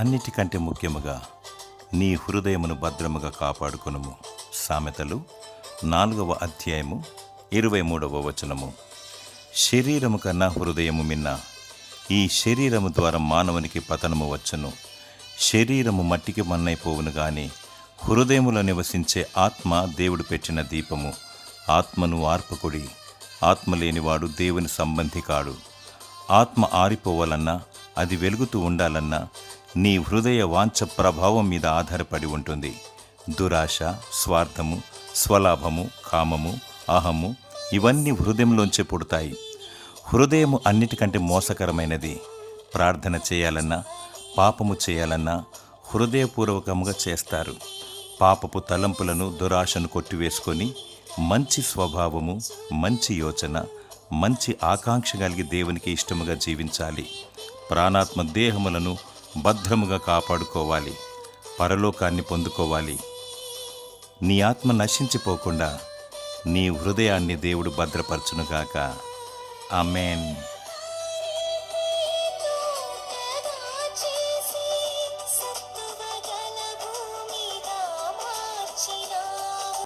అన్నిటికంటే ముఖ్యముగా నీ హృదయమును భద్రముగా కాపాడుకొనుము. సామెతలు 4వ అధ్యాయము 23వ వచనము. శరీరము కన్నా హృదయము మిన్న. ఈ శరీరము ద్వారా మానవునికి పతనము వచ్చును. శరీరము మట్టికి మన్నైపోవును గాని హృదయములో నివసించే ఆత్మ దేవుడు పెట్టిన దీపము. ఆత్మను ఆర్పకుడి. ఆత్మ లేనివాడు దేవుని సంబంధి కాడు. ఆత్మ ఆరిపోవాలన్నా, అది వెలుగుతూ ఉండాలన్నా నీ హృదయ వాంఛ ప్రభావం మీద ఆధారపడి ఉంటుంది. దురాశ, స్వార్థము, స్వలాభము, కామము, అహము ఇవన్నీ హృదయంలోంచే పుడతాయి. హృదయము అన్నిటికంటే మోసకరమైనది. ప్రార్థన చేయాలన్నా, పాపము చేయాలన్నా హృదయపూర్వకముగా చేస్తారు. పాపపు తలంపులను, దురాశను కొట్టివేసుకొని మంచి స్వభావము, మంచి యోచన, మంచి ఆకాంక్ష కలిగి దేవునికి ఇష్టముగా జీవించాలి. ప్రాణాత్మ దేహములను భద్రముగా కాపాడుకోవాలి. పరలోకాన్ని పొందుకోవాలి. నీ ఆత్మ నశించిపోకుండా నీ హృదయాన్ని దేవుడు భద్రపరచునుగాక. ఆమేన్.